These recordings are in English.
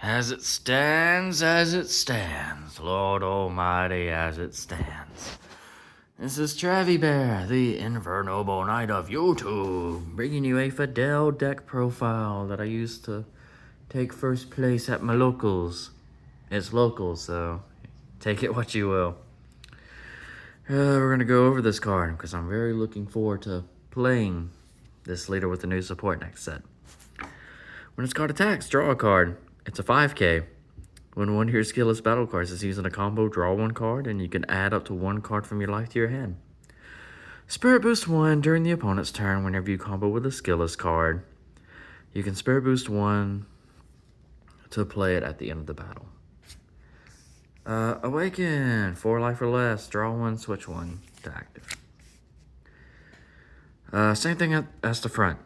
As it stands, Lord Almighty, as it stands. This is Travie Bear, the Invernoble Knight of YouTube, bringing you a Videl deck profile that I used to take first place at my locals. It's local, so take it what you will. We're going to go over this card because I'm very looking forward to playing this leader with the new support next set. When this card attacks, draw a card. It's a 5K. When one of your skillless battle cards is using a combo, draw one card, and you can add up to one card from your life to your hand. Spirit Boost 1 during the opponent's turn whenever you combo with a skillless card. You can Spirit Boost 1 to play it at the end of the battle. Awaken, 4 life or less, draw 1, switch 1 to active. Same thing as the front.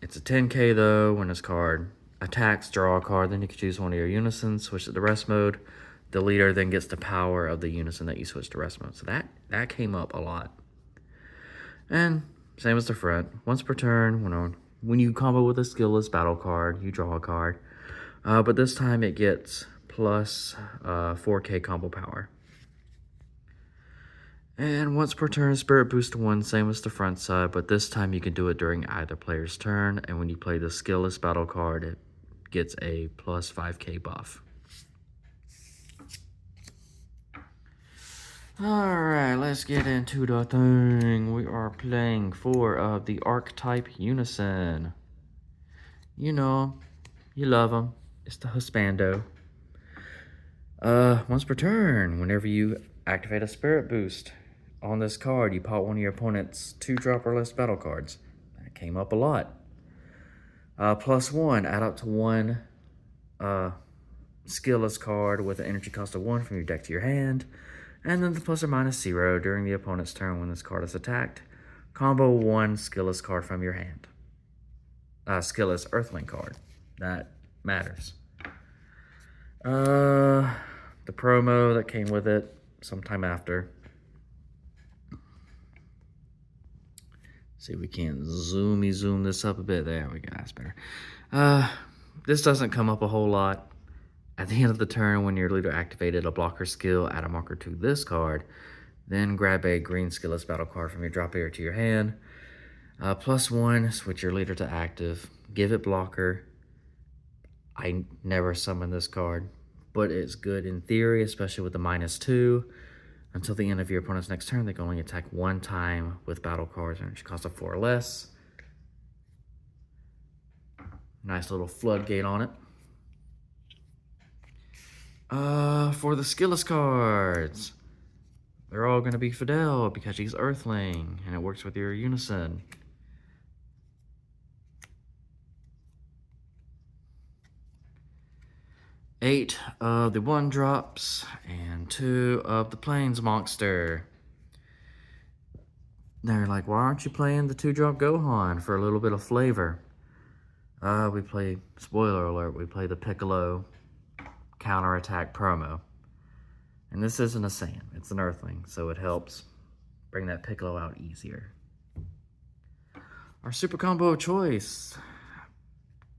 It's a 10K though. When this card attacks, draw a card, then you can choose one of your unisons, switch it to rest mode. The leader then gets the power of the unison that you switch to rest mode. So that came up a lot. And same as the front. Once per turn, when you combo with a skillless battle card, you draw a card. But this time it gets plus 4K combo power. And once per turn, Spirit Boost 1, same as the front side, but this time you can do it during either player's turn, and when you play the skillless battle card, it gets a plus 5K buff. Alright, let's get into the thing. We are playing 4 of the Archetype Unison. You know, you love them. It's the Hispando. Once per turn, whenever you activate a Spirit Boost on this card, you pop one of your opponent's 2-drop or less battle cards. That came up a lot. Plus 1, add up to 1 skillless card with an energy cost of 1 from your deck to your hand. And then the plus or minus 0 during the opponent's turn when this card is attacked. Combo 1 skillless card from your hand. Skillless Earthling card. That matters. The promo that came with it sometime after. See if we can zoom this up a bit. There we go, that's better. This doesn't come up a whole lot. At the end of the turn, when your leader activated a blocker skill, add a marker to this card. Then grab a green skillless battle card from your drop area to your hand. Plus 1, switch your leader to active. Give it blocker. I never summon this card, but it's good in theory, especially with the -2. Until the end of your opponent's next turn, they can only attack 1 time with battle cards, and it costs a 4 or less. Nice little floodgate on it. For the skillless cards, they're all going to be Videl because he's Earthling, and it works with your unison. Eight of the 1-drops and 2 of the Plains Monster. They're like, why aren't you playing the 2-drop Gohan for a little bit of flavor? We play, spoiler alert, we play the Piccolo counterattack promo. And this isn't a Saiyan, it's an Earthling, so it helps bring that Piccolo out easier. Our super combo of choice,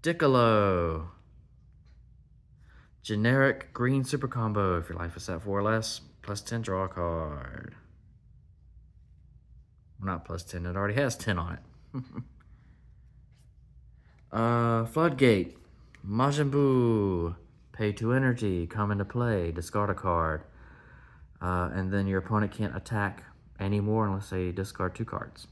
Piccolo. Generic green super combo. If your life is set 4 or less, plus 10, draw a card. Well, not plus 10, it already has 10 on it. Floodgate. Majin Buu. Pay 2 energy, come into play, discard a card. And then your opponent can't attack anymore unless they discard 2 cards.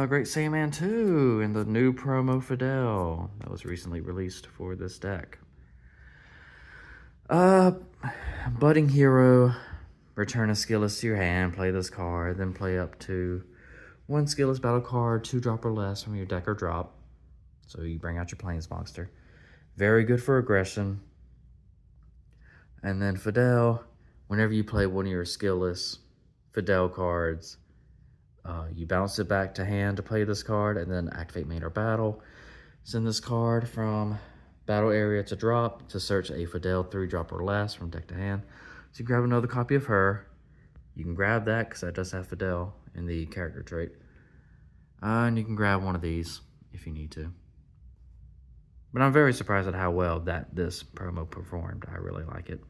Great Saiyaman 2 in the new promo Videl that was recently released for this deck. Budding Hero, return a skillless to your hand, play this card, then play up to 1 skillless battle card, 2-drop or less from your deck or drop. So you bring out your Plains Monster. Very good for aggression. And then Videl, whenever you play one of your skillless Videl cards, you bounce it back to hand to play this card, and then activate main or battle. Send this card from battle area to drop to search a Videl 3-drop or less from deck to hand. So you grab another copy of her. You can grab that because that does have Videl in the character trait. And you can grab one of these if you need to. But I'm very surprised at how well this promo performed. I really like it.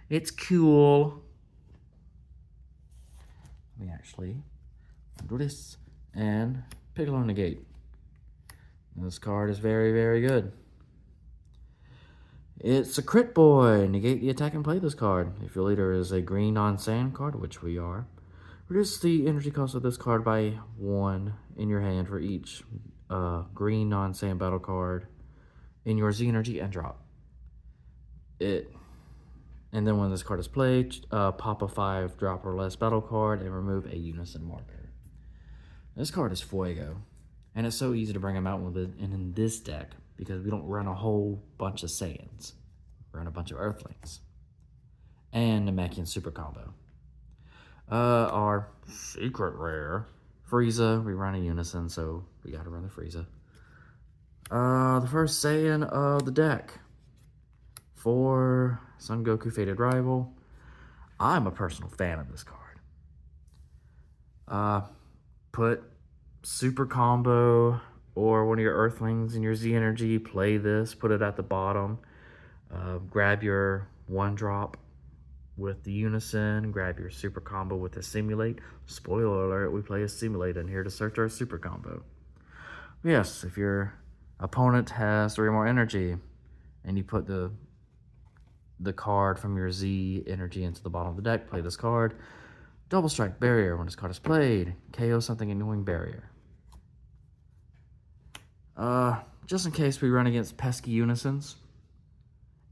It's cool. Let me actually do this and Piccolo negate. This card is very, very good. It's a crit boy. Negate the attack and play this card. If your leader is a green non-sand card, which we are, reduce the energy cost of this card by 1 in your hand for each green non-sand battle card in your Z energy and drop it. And then when this card is played, pop a 5 drop or less battle card and remove a unison marker. This card is Fuego, and it's so easy to bring him out with it. And in this deck, because we don't run a whole bunch of Saiyans, we run a bunch of Earthlings and Namekian super combo. Our secret rare Frieza, we run a unison, so we gotta run the Frieza. The first Saiyan of the deck for Son Goku Fated Rival. I'm a personal fan of this card. Put super combo or one of your Earthlings in your Z energy, play this, put it at the bottom. Grab your 1-drop with the unison, grab your super combo with the simulate. Spoiler alert, we play a simulate in here to search our super combo. Yes, if your opponent has 3 or more energy and you put the card from your Z energy into the bottom of the deck, play this card. Double strike barrier. When this card is played, KO something annoying barrier. Just in case we run against pesky unisons,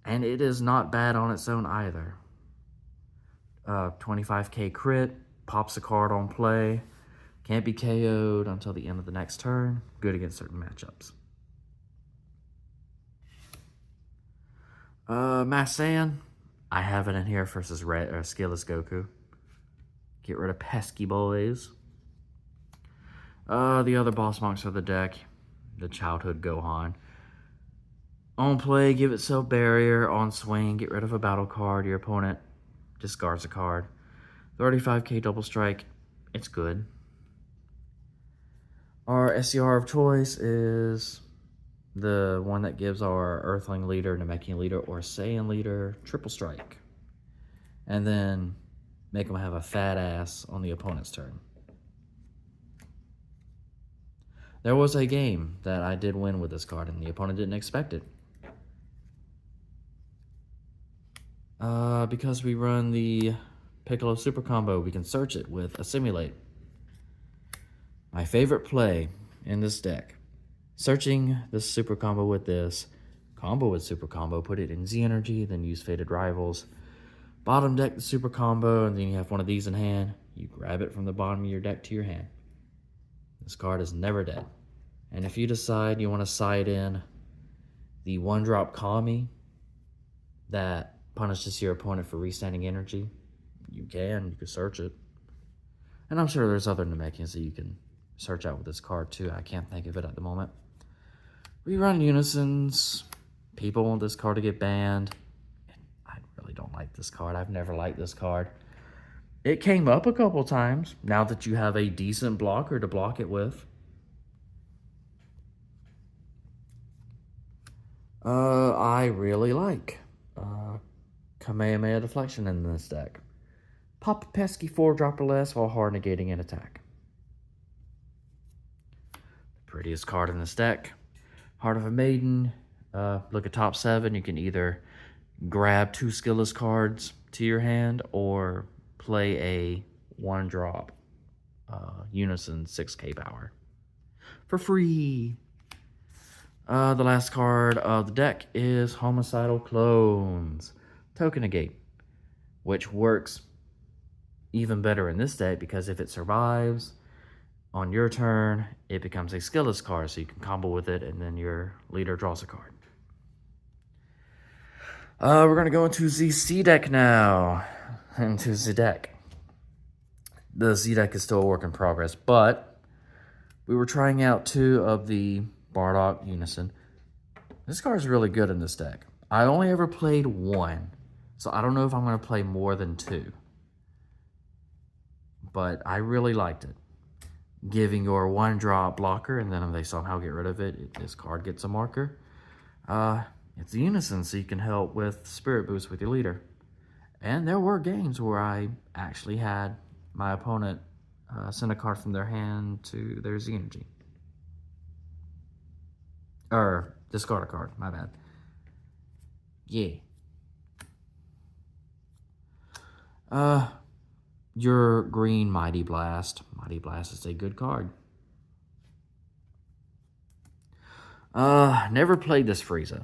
and it is not bad on its own either. 25k crit, pops a card on play, can't be KO'd until the end of the next turn, good against certain matchups. Mass Saiyan, I have it in here versus Skillless Goku. Get rid of pesky boys. The other boss monks of the deck, the childhood Gohan. On play, give itself barrier. On swing, get rid of a battle card. Your opponent discards a card. 35k double strike, it's good. Our SCR of choice is the one that gives our Earthling leader, Namekian leader, or Saiyan leader triple strike. And then make them have a fat ass on the opponent's turn. There was a game that I did win with this card, and the opponent didn't expect it. Because we run the Piccolo Super Combo, we can search it with a Simulate. My favorite play in this deck. Searching this Super Combo with this, combo with Super Combo, put it in Z Energy, then use Fated Rivals. Bottom deck the Super Combo, and then you have one of these in hand. You grab it from the bottom of your deck to your hand. This card is never dead. And if you decide you want to side in the 1-drop Kami that punishes your opponent for restanding energy, you can search it. And I'm sure there's other Namekians that you can search out with this card too. I can't think of it at the moment. We run unisons. People want this card to get banned. I really don't like this card. I've never liked this card. It came up a couple times now that you have a decent blocker to block it with. I really like Kamehameha Deflection in this deck. Pop a pesky 4-drop or less while hard negating an attack. The prettiest card in this deck. Heart of a Maiden. Look at top 7. You can either grab 2 skillless cards to your hand or play a 1-drop Unison 6k power for free. The last card of the deck is Homicidal Clones. Token negate, which works even better in this deck because if it survives on your turn, it becomes a skillless card, so you can combo with it and then your leader draws a card. We're going to go into the Z deck now. Into the deck. The Z deck is still a work in progress, but we were trying out 2 of the Bardock Unison. This card is really good in this deck. I only ever played 1, so I don't know if I'm going to play more than 2. But I really liked it. giving your 1-drop blocker, and then if they somehow get rid of it, this card gets a marker. It's Unison, so you can help with Spirit Boost with your leader. And there were games where I actually had my opponent send a card from their hand to their Z Energy. Or discard a card, my bad. Yeah. Your green Mighty Blast. Mighty Blast is a good card. Never played this Frieza.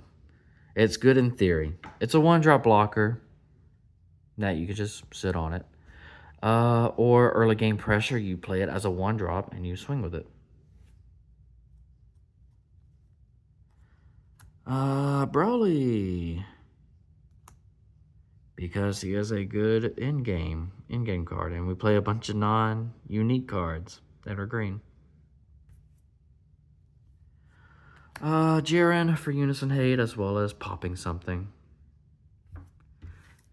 It's good in theory. It's a 1-drop blocker that you could just sit on it. Or early game pressure, you play it as a 1-drop and you swing with it. Broly. Because he is a good in-game card, and we play a bunch of non-unique cards that are green. Jiren for Unison Hate, as well as popping something.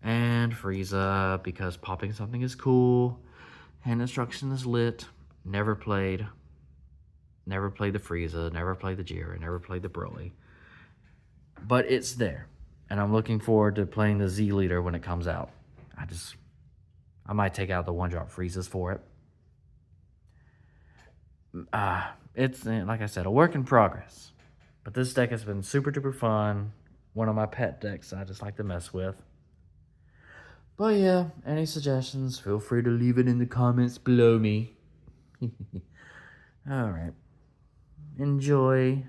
And Frieza, because popping something is cool. Hand Instruction is lit. Never played the Frieza, never played the Jiren, never played the Broly. But it's there. And I'm looking forward to playing the Z Leader when it comes out. I might take out the 1-drop Friezas for it. It's, like I said, a work in progress. But this deck has been super duper fun. One of my pet decks I just like to mess with. But yeah, any suggestions, feel free to leave it in the comments below me. Alright. Enjoy.